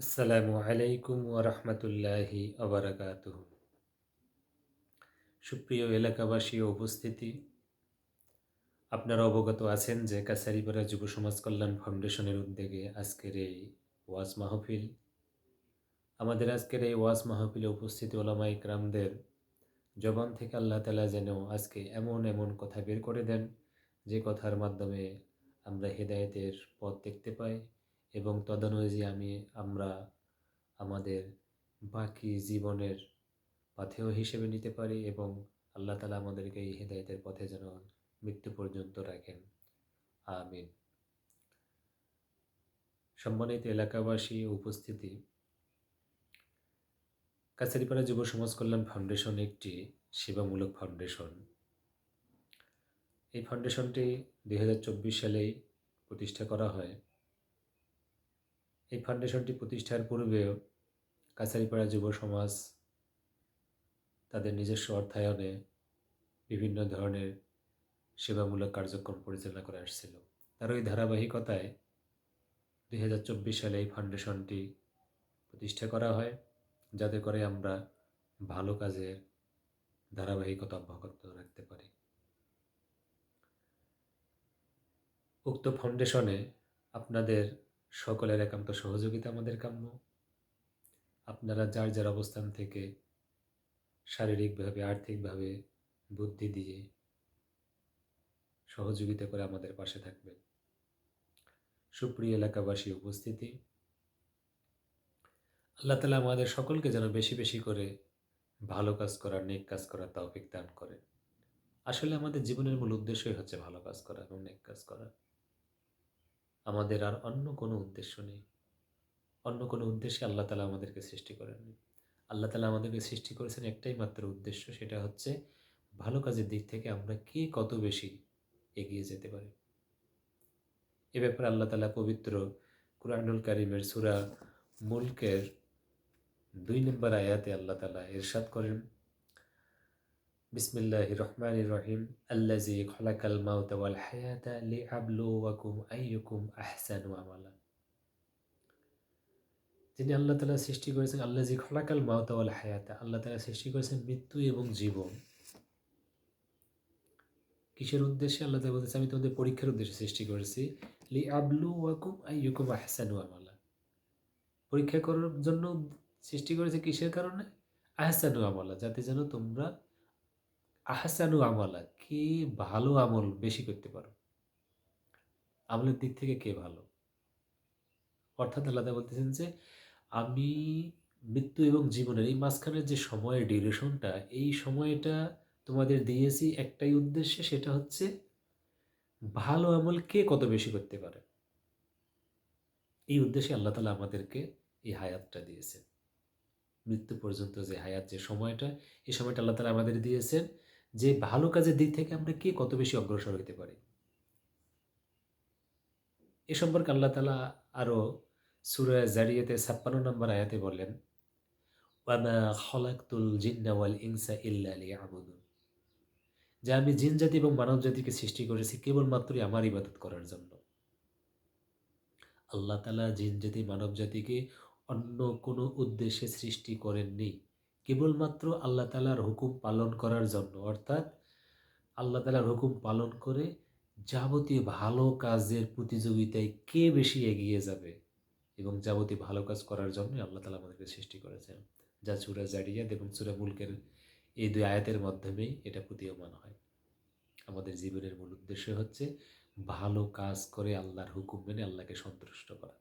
আসসালামু আলাইকুম ওয়া রাহমাতুল্লাহি ওয়া বারাকাতুহু। সুপ্রিয় এলাকাবাসী ও উপস্থিতি, আপনারা অবগত আছেন যে কাছারিপাড়া যুব সমাজ কল্যাণ ফাউন্ডেশনের উদ্যোগে আজকের এই ওয়াজ মাহফিল। আমাদের আজকের এই ওয়াজ মাহফিলে উপস্থিত ওলামায়ে কেরামদের জবান থেকে আল্লাহ তাআলা যেন আজকে এমন এমন কথা বের করে দেন, যে কথার মাধ্যমে আমরা হেদায়েতের পথ দেখতে পাই এবং তদনুযায়ী আমরা আমাদের বাকি জীবনের পাথেয় হিসেবে নিতে পারি এবং আল্লাহ তাআলা আমাদেরকে এই হেদায়েতের পথে যেন মৃত্যু পর্যন্ত রাখেন। আমিন। সম্মানিত এলাকাবাসী ও উপস্থিতি, কাছারিপাড়া যুব সমাজ কল্যাণ ফাউন্ডেশন একটি সেবামূলক ফাউন্ডেশন। এই ফাউন্ডেশনটি 2024 সালেই প্রতিষ্ঠা করা হয়। এই ফাউন্ডেশনটি প্রতিষ্ঠার পূর্বেও কাছারিপাড়া যুব সমাজ তাদের নিজস্ব অর্থায়নে বিভিন্ন ধরনের সেবামূলক কার্যক্রম পরিচালনা করে আসছিল। তার ওই ধারাবাহিকতায় 2024 সালে এই ফাউন্ডেশনটি প্রতিষ্ঠা করা হয়, যাতে করে আমরা ভালো কাজের ধারাবাহিকতা অব্যাহত রাখতে পারি। উক্ত ফাউন্ডেশনে আপনাদের সকলের একান্ত সহযোগিতা আমাদের কাম্য। আপনারা যার যার অবস্থান থেকে শারীরিকভাবে, আর্থিকভাবে, বুদ্ধি দিয়ে সহযোগিতা করে আমাদের পাশে থাকবেন। সুপ্রিয় এলাকাবাসী উপস্থিতি, আল্লাহ তাআলা আমাদের সকলকে যেন বেশি বেশি করে ভালো কাজ করার, নেক কাজ করার তৌফিক দান করেন। আসলে আমাদের জীবনের মূল উদ্দেশ্যই হচ্ছে ভালো কাজ করা এবং নেক কাজ করা। আমাদের আর অন্য কোনো উদ্দেশ্য নেই। অন্য কোনো উদ্দেশ্যে আল্লাহ তাআলা আমাদেরকে সৃষ্টি করেননি। আল্লাহ তাআলা আমাদেরকে সৃষ্টি করেছেন একটাই মাত্র উদ্দেশ্য, সেটা হচ্ছে ভালো কাজের দিক থেকে আমরা কে কত বেশি এগিয়ে যেতে পারি। এ ব্যাপারে আল্লাহ তাআলা পবিত্র কুরআনুল কারীমের সূরা মুলকের 2 নম্বর আয়াতে আল্লাহ তাআলা ইরশাদ করেন, বিসমিল্লাহির রহমানির রহিম, আল্লাযী খালাকাল মাউতা ওয়াল হায়াতা লিয়াবলুওয়াকুম আইয়ুকুম আহসানু আমালা। যিনি আল্লাহ তাআলা সৃষ্টি করেছেন, আল্লাযী খালাকাল মাউতা ওয়াল হায়াতা, আল্লাহ তাআলা সৃষ্টি করেছেন মৃত্যু এবং জীবন। কিসের উদ্দেশ্যে? আল্লাহ তাআলা বলতেছে, আমি তোমাদের পরীক্ষার উদ্দেশ্যে সৃষ্টি করেছি। লিআবলুওয়াকুম আইয়ুকুম আহসানু আমালা। পরীক্ষা করার জন্য সৃষ্টি করেছে, কিসের কারণে? আহসানু আমালা, যাতে যেন তোমরা আহসানু আমালা, কে ভালো আমল বেশি করতে পারো। আমলের দিক থেকে কে ভালো। অর্থাৎ আল্লাহ তাআলা বলতেছেন যে আমি মৃত্যু এবং জীবনের এই মাঝখানের যে সময়ের ডিউরেশনটা, এই সময়টা তোমাদের দিয়েছি একটাই উদ্দেশ্যে, সেটা হচ্ছে ভালো আমল কে কত বেশি করতে পারে। এই উদ্দেশ্যে আল্লাহ তাআলা আমাদেরকে এই হায়াতটা দিয়েছেন। মৃত্যু পর্যন্ত যে হায়াত, যে সময়টা, এই সময়টা আল্লাহ তাআলা আমাদের দিয়েছেন যে ভালো কাজের দিক থেকে আমরা কে কত বেশি অগ্রসর হইতে পারি। এ সম্পর্কে আল্লাহ তাআলা আরও সূরা যারিয়াতের ৫৬ নম্বর আয়াতে বলেন, ওয়ামা খলাকতুল জিন্না ওয়াল ইনসা ইল্লা লিয়াবুদুন, যে আমি জিন জাতি এবং মানব জাতিকে সৃষ্টি করেছি কেবলমাত্রই আমার ইবাদত করার জন্য। আল্লাহ তাআলা জিন জাতি, মানব জাতিকে অন্য কোনো উদ্দেশ্যে সৃষ্টি করেননি, কেবলমাত্র আল্লাহ তাআলার হুকুম পালন করার জন্য। অর্থাৎ আল্লাহ তাআলার হুকুম পালন করে যাবতীয় ভালো কাজের প্রতিযোগিতায় কে বেশি এগিয়ে যাবে এবং যাবতীয় ভালো কাজ করার জন্যই আল্লাহ তাআলা আমাদেরকে সৃষ্টি করেছেন। যা সূরা যারিয়াত এবং সূরা মুলকের এই 2 আয়াতের মাধ্যমেই এটা প্রতীয়মান হয়। আমাদের জীবনের মূল উদ্দেশ্য হচ্ছে ভালো কাজ করে আল্লাহর হুকুম মেনে আল্লাহকে সন্তুষ্ট করা।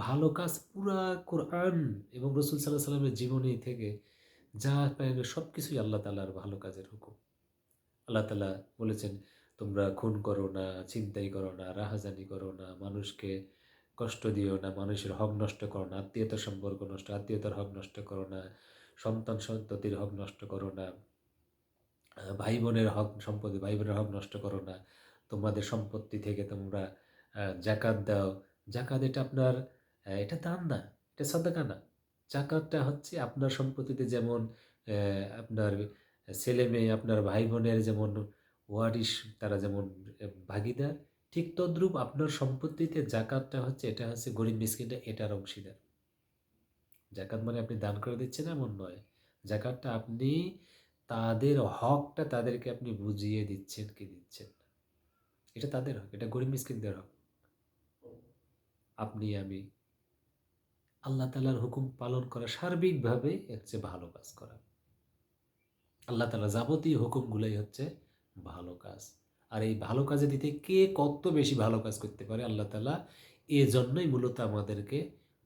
ভালো কাজ পুরা কোরআন এবং রাসূল সাল্লাল্লাহু আলাইহি ওয়াসাল্লামের জীবনী থেকে যা পাইবে সবকিছুই আল্লাহ তাআলার ভালো কাজের হুকুম। আল্লাহ তাআলা বলেছেন, তোমরা খুন করো না, ছিনতাই করো না, রাহাজানি করো না, মানুষকে কষ্ট দিও না, মানুষের হক নষ্ট করো না, আত্মীয়তার সম্পর্ক নষ্ট, আত্মীয়তার হক নষ্ট করো না, সন্তান সন্ততির হক নষ্ট করো না, ভাই বোনের হক, সম্পত্তি ভাই বোনের হক নষ্ট করো না, তোমাদের সম্পত্তি থেকে তোমরা জাকাত দাও। জাকাত এটা আপনার এটা দান না, এটা সাদাকা না। জাকাতটা হচ্ছে আপনার সম্পত্তিতে যেমন আপনার ছেলে মেয়ে, আপনার ভাই বোনের যেমন ওয়ারিশ, তারা যেমন ভাগীদার, ঠিক তদ্রূপ আপনার সম্পত্তিতে জাকাতটা হচ্ছে, এটা হচ্ছে গরিব মিসকিনরা এটার অংশীদার। জাকাত মানে আপনি দান করে দিচ্ছেন এমন নয়। জাকাতটা আপনি তাদের হকটা তাদেরকে আপনি বুঝিয়ে দিচ্ছেন কি দিচ্ছেন না। এটা তাদের হক, এটা গরিব মিসকিনদের হক। আপনি আমি আল্লাহ তাআলার হুকুম পালন করা সার্বিকভাবে হচ্ছে ভালো কাজ করা। আল্লাহ তাআলা যাবতীয় হুকুমগুলাই হচ্ছে ভালো কাজ। আর এই ভালো কাজে দিতে কে কত বেশি ভালো কাজ করতে পারে আল্লাহ তাআলা এজন্যই মূলত আমাদেরকে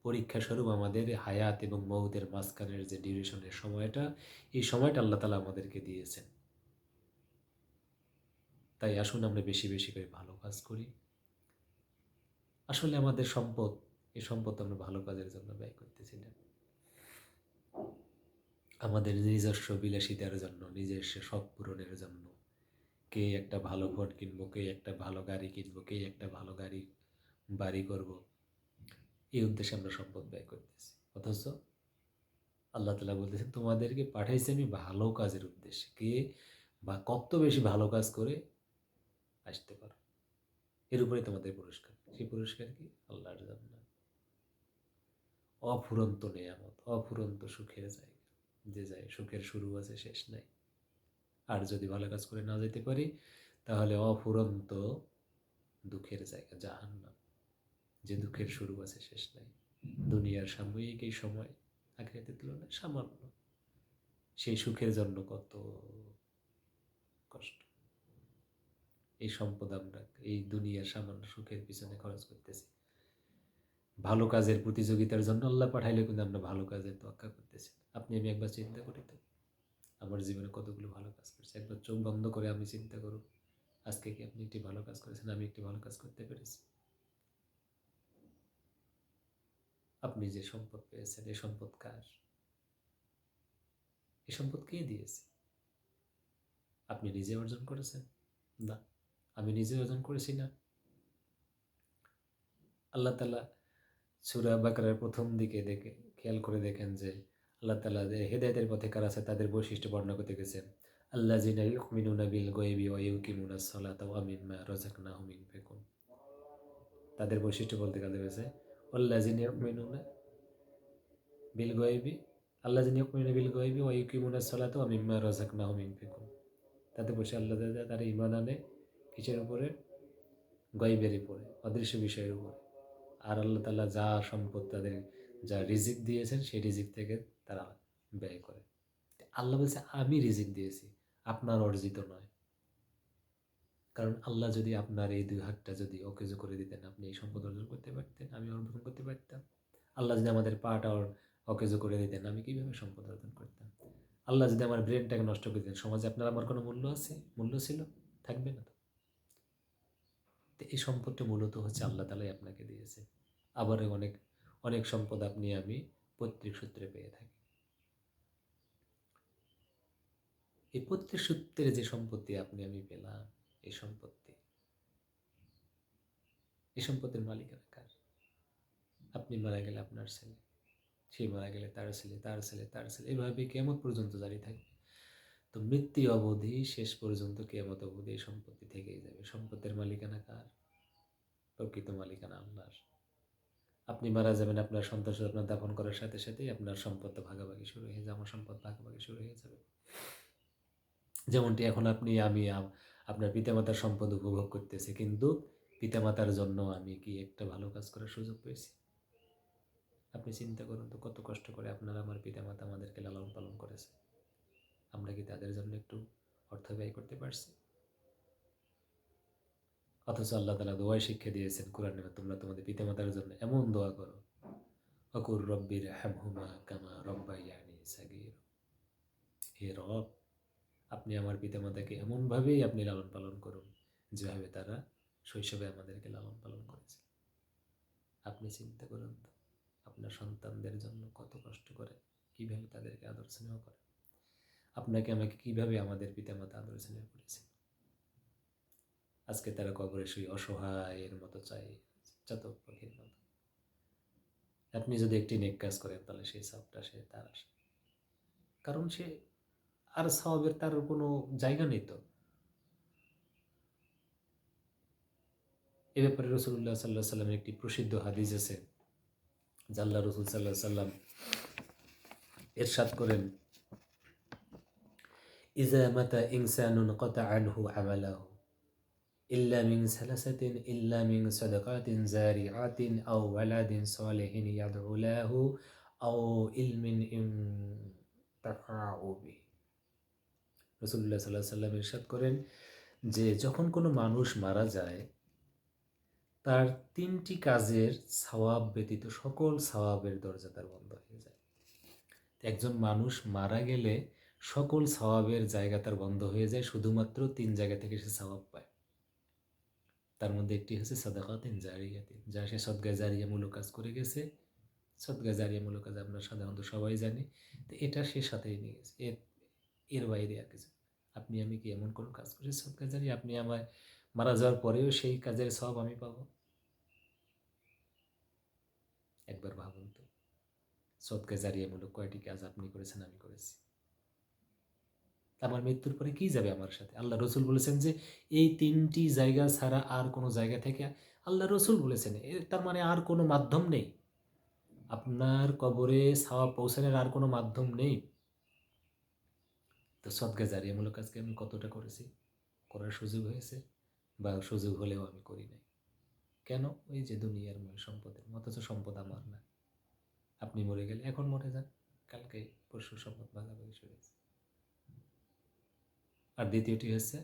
পরীক্ষা স্বরূপ আমাদের হায়াত এবং মউতের মাঝখানের যে ডিউরেশনের সময়টা, এই সময়টা আল্লাহ তাআলা আমাদেরকে দিয়েছেন। তাই আসুন আমরা বেশি, বেশি করে ভালো কাজ করি। আসলে আমাদের সম্পদ, এই সম্পদ আমরা ভালো কাজের জন্য ব্যয় করতেছি না। আমাদের নিজস্ব বিলাসিতার জন্য, নিজস্ব শখ পূরণের জন্য। কে একটা ভালো ফোন কিনবো, কে একটা ভালো গাড়ি কিনবো, কে একটা ভালো বাড়ি করব। এই উদ্দেশ্যে আমরা সম্পদ ব্যয় করতেছি। অথচ আল্লাহ তাআলা বলতেছেন তোমাদেরকে পাঠাইছি আমি ভালো কাজের উদ্দেশ্যে। কে বা কত বেশি ভালো কাজ করে আসতে পারো। এর উপরে তোমাদের পুরস্কার। সেই পুরস্কার কি? আল্লাহর জান্নাত। অফুরন্ত নেয়ামত, অফুরন্ত সুখের জায়গা। যে যায় সুখের শুরু আছে শেষ নাই। আর যদি ভালো কাজ করে না যেতে পারি তাহলে অফুরন্ত দুঃখের জায়গা জাহান্নাম। যে দুঃখের শুরু আছে শেষ নাই। দুনিয়ার সাময়িক এই সময় আখিরাতের তুলনায় সামান্য। সেই সুখের জন্য কত কষ্ট। এই সম্পদ আমরা এই দুনিয়ার সামান্য সুখের পিছনে খরচ করতেছি। ভালো কাজের প্রতিযোগিতার জন্য আল্লাহ পাঠাইলে কিন্তু আমরা ভালো কাজের তোয়াক্কা করতেছি। আপনি আমি একবার চিন্তা করি তো, আমার জীবনে কতগুলো ভালো কাজ করছি। একবার চোখ বন্ধ করে আমি চিন্তা করুন, আজকে কি আপনি একটি ভালো কাজ করেছেন, আমি একটি ভালো কাজ করতে পেরেছি? আপনি যে সম্পদ পেয়েছেন, এই সম্পদ কার? এই সম্পদ কে দিয়েছে? আপনি নিজে অর্জন করেছেন? না। আমি নিজে অর্জন করেছি না। আল্লাহ তাআলা সূরা বাকারার প্রথম দিকে দেখে খেয়াল করে দেখেন যে আল্লাহ তাআলা যে হেদায়েতের পথে কারা আছে তাদের বৈশিষ্ট্য বর্ণনা করতে গেছেন। আল্লাযিনা ইউমিনুনা বিল গায়বি ওয়া ইউকিমুনাস সালাতা ওয়া মিম্মা রাযাকনাহুম ইউনফিকুন। তাদের বৈশিষ্ট্য বলতে গেছে আল্লাযিনা ইউমিনুনা বিল গায়বি আল্লাযিনা ইউমিনুনা বিল গায়বি ওয়া ইউকিমুনাস সালাতা ওয়া মিম্মা রাযাকনাহুম ইউনফিকুন। তাদের বৈশিষ্ট্য আল্লাহ তারা ঈমান আনে কিসের উপরে? গায়বের উপরে, অদৃশ্য বিষয়ের উপরে। আর আল্লাহ তাআলা যা সম্পদ তাদের যা রিজিক দিয়েছেন সেই রিজিক থেকে তারা ব্যয় করে। আল্লাহ বলছে আমি রিজিক দিয়েছি, আপনার অর্জিত নয়। কারণ আল্লাহ যদি আপনার এই দুই হাতটা যদি অকেজো করে দিতেন, আপনি এই সম্পদ অর্জন করতে পারতেন, আমি অর্জন করতে পারতাম। আল্লাহ যদি আমাদের পাটা অকেজো করে দিতেন, আমি কিভাবে সম্পদ অর্জন করতাম? আল্লাহ যদি আমার ব্রেনটাকে নষ্ট করে দিতেন, সমাজে আপনার আমার কোনো মূল্য আছে? মূল্য ছিল? থাকবে না তো। তো এই সম্পদটা মূলত হচ্ছে আল্লাহ তাআলাই আপনাকে দিয়েছে। আবার অনেক অনেক সম্পদ আপনি আমি পৈতৃক সূত্রে পেয়ে থাকি। এই পৈতৃক সূত্রে যে সম্পত্তি আপনি আমি পেলাম, এই সম্পত্তির মালিকানা কার? আপনি মারা গেলে আপনার ছেলে, সে মারা গেলে তার ছেলে, তার ছেলে, তার ছেলে, এভাবে কিয়ামত পর্যন্ত জারি থাকবে। তো মৃত্যু অবধি শেষ পর্যন্ত কিয়ামত অবধি এই সম্পত্তি থেকেই যাবে। সম্পত্তির মালিকানা কার? প্রকৃত মালিকানা আল্লাহর। আপনি মারা যাবেন, আপনার সন্তান আপনার দাফন করার সাথে সাথেই আপনার সম্পদ ভাগাভাগি শুরু হয়ে যাবে, আমার সম্পদ ভাগাভাগি শুরু হয়ে যাবে। যেমনটি এখন আপনি আমি আপনার পিতামাতার সম্পদ উপভোগ করতেছি, কিন্তু পিতামাতার জন্য আমি কি একটা ভালো কাজ করার সুযোগ পেয়েছি? আপনি চিন্তা করুন তো, কত কষ্ট করে আপনার আমার পিতামাতা আমাদেরকে লালন পালন করেছে। আমরা কি তাদের জন্য একটু অর্থ ব্যয় করতে পারছি? অথচ আল্লাহ তাআলা দোয়ায় শিক্ষা দিয়েছেন কোরআনে, তোমরা তোমাদের পিতামাতার জন্য এমন দোয়া করো, ওয়াকুর রব্বিরহামহুমা কামা রব্বায়ানি সাগীরা। হে রব, আপনি আমার পিতামাতাকে এমনভাবেই আপনি লালন পালন করুন যেভাবে তারা শৈশবে আমাদেরকে লালন পালন করেছে। আপনি চিন্তা করুন তো, আপনার সন্তানদের জন্য কত কষ্ট করে, কীভাবে তাদেরকে আদর স্নেহ করে। আপনাকে আমাকে কীভাবে আমাদের পিতামাতা আদর স্নেহ করেছে। আজকে তারা কবরে শুয়ে অসহায়ের মতো চাই, চাতক পাখির মতো। আপনি যদি একটি নেক কাজ করেন তাহলে সেই সওয়াবটা সে তার আসে, কারণ সে আর সওয়াবের তার কোনো জায়গা নেই তো। এ ব্যাপারে রাসূলুল্লাহ সাল্লাল্লাহু আলাইহি ওয়াসাল্লামের একটি প্রসিদ্ধ হাদিস আছে। আল্লাহ রাসূল সাল্লাল্লাহু আলাইহি ওয়াসাল্লাম ইরশাদ করেন, ইজা মাতা ইনসানুন কাতা আনহু আমালাহু ইল্লা মিন সালাসাতিন ইল্লা মিন সাদাকাতিন জারিআতিন আও ওয়ালাদিন সালিহিন ইয়াদউ লাহু আও ইলমিন ইনতাফাউ বিহি। রাসূলুল্লাহ সাল্লাল্লাহু আলাইহি ওয়াসাল্লাম ইরশাদ করেন যে যখন কোনো মানুষ মারা যায়, তার ৩টি কাজের সওয়াব ব্যতীত সকল সওয়াবের দরজা তার বন্ধ হয়ে যায়। একজন মানুষ মারা গেলে সকল সওয়াবের জায়গা তার বন্ধ হয়ে যায়, শুধুমাত্র ৩ জায়গা থেকে সে সওয়াব পায়। তার মধ্যে একটি হচ্ছে সাদাকাতিন জারিয়াতিন, যা সে সদকায়ে জারিয়ামূলক কাজ করে গেছে। সদকায়ে জারিয়ামূলক কাজ আমরা সাধারণত সবাই জানি। তো এটা সে সাথেই নিয়ে গেছে। এর বাইরে আর কিছু। আপনি আমি কি এমন কোনো কাজ করেছি সদকায়ে জারিয়া, আপনি আমায় মারা যাওয়ার পরেও সেই কাজের সওয়াব আমি পাবো? একবার ভাবুন তো, সদকায়ে জারিয়ামূলক কয়টি কাজ আপনি করেছেন, আমি করেছি? আমার মৃত্যুর পরে কি যাবে আমার সাথে? আল্লাহ রসুল বলেছেন যে এই ৩টি জায়গা ছাড়া আর কোনো জায়গা থেকে, আল্লাহ রসুল বলেছেন, তার মানে আর কোনো মাধ্যম নেই। আপনার কবরে সওয়াব পৌঁছানোর আর কোনো মাধ্যম নেই। তো সদকায়ে জারিয়ামূলক কাজকে আমি কতটা করেছি, করার সুযোগ হয়েছে, বা সুযোগ হলেও আমি করি নাই। কেন? ওই যে দুনিয়ার ময় সম্পদের, অথচ সম্পদ আমার না। আপনি মরে গেলে এখন মরে যান, কালকে পরশু সম্পদ ভাগাভাগি শুরু হয়েছে। আর দ্বিতীয়টি হচ্ছে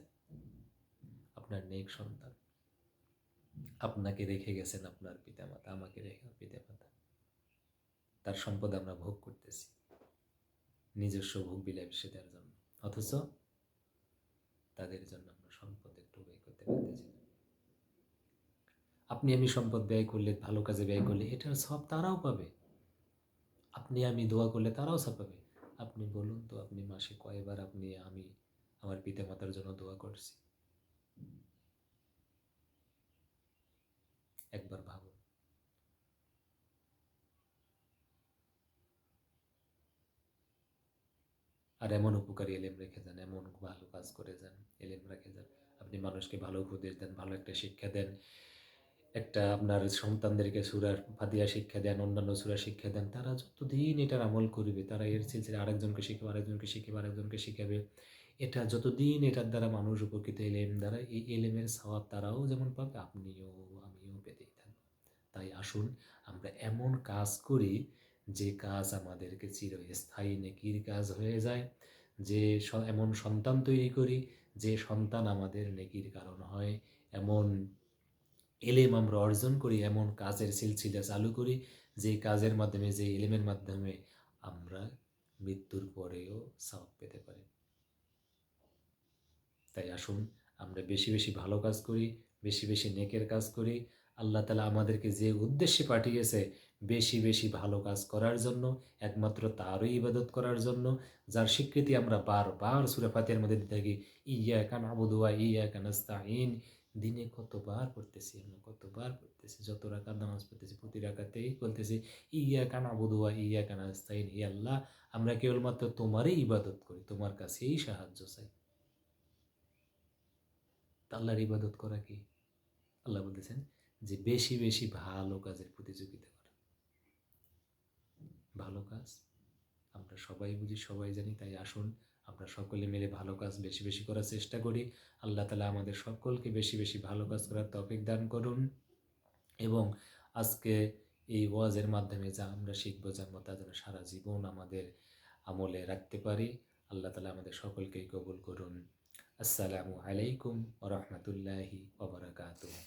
আপনার নেক সন্তান। আপনাকে রেখে গেছেন আপনার পিতামাতা, আমাকে রেখে পিতামাতা, তার সম্পদ আমরা ভোগ করতেছি নিজস্ব ভোগ বিলাসে দেওয়ার জন্য, অথচ তাদের জন্য আমরা সম্পদ একটু ব্যয় করতে পারতেছি না। আপনি আমি সম্পদ ব্যয় করলে, ভালো কাজে ব্যয় করলে, এটার সব তারাও পাবে। আপনি আমি দোয়া করলে তারাও সব পাবে। আপনি বলুন তো, আপনি মাসে কয়বার আপনি আমি আমার পিতামাতার জন্য দোয়া করছি? একবার ভাবুন। আর এমন উপকারী এলেম রেখে যান, এমন ভালো কাজ করে যান, এলেম রেখে যান। আপনি মানুষকে ভালো উপদেশ দেন, ভালো একটা শিক্ষা দেন, একটা আপনার সন্তানদেরকে সূরা ফাতিহা শিক্ষা দেন, অন্যান্য সূরা শিক্ষা দেন। তারা যতদিন এটার আমল করবে, তারা এর সিলসিলা আরেকজনকে শিখাবে, আরেকজনকে শিখাবে, আরেকজনকে শিখাবে। এটা যতদিন এটার দ্বারা মানুষ উপকৃত, এলেম দ্বারা, এই এলেমের সওয়াব তারাও যেমন পাবে, আপনিও আমিও পেতেই থাকব। তাই আসুন আমরা এমন কাজ করি যে কাজ আমাদেরকে চিরস্থায়ী নেকির কাজ হয়ে যায়, যে এমন সন্তান তৈরি করি যে সন্তান আমাদের নেকির কারণ হয়, এমন এলেম আমরা অর্জন করি, এমন কাজের সিলসিলা চালু করি যে কাজের মাধ্যমে, যে এলেমের মাধ্যমে আমরা মৃত্যুর পরেও সওয়াব পেতে পারি। তাই আসুন আমরা বেশি বেশি ভালো কাজ করি, বেশি বেশি নেকের কাজ করি। আল্লাহ তাআলা আমাদেরকে যে উদ্দেশ্যে পাঠিয়েছে, বেশি বেশি ভালো কাজ করার জন্য, একমাত্র তারই ইবাদত করার জন্য, যার স্বীকৃতি আমরা বারবার সূরা ফাতিহার মধ্যে দিতে থাকি, ইয়াকা না'বুদু ওয়া ইয়াকা নাস্তাঈন। দিনে কতবার পড়তেছি আমরা, কতবার পড়তেছি, যত রাকাত নামাজ পড়তেছি প্রতি রাকাতেই বলতেছি, ইয়াকা না'বুদু ওয়া ইয়াকা নাস্তাঈন, হে আল্লাহ, আমরা কেবলমাত্র তোমারই ইবাদত করি, তোমার কাছেই সাহায্য চাই। আল্লাহর ইবাদত করা কি? আল্লাহ বলতেছেন যে বেশি বেশি ভালো কাজের প্রতিযোগিতা করা। ভালো কাজ আমরা সবাই বুঝি, সবাই জানি। তাই আসুন আমরা সকলে মিলে ভালো কাজ বেশি বেশি করার চেষ্টা করি। আল্লাহ তাআলা আমাদের সকলকে বেশি বেশি ভালো কাজ করার তৌফিক দান করুন, এবং আজকে এই ওয়াজের মাধ্যমে যা আমরা শিখবো, জানবো, তা যেন সারা জীবন আমাদের আমলে রাখতে পারি। আল্লাহ তাআলা আমাদের সকলকেই কবুল করুন। আসসালামু আলাইকুম ওয়া রাহমাতুল্লাহি ওয়া বারাকাতুহু।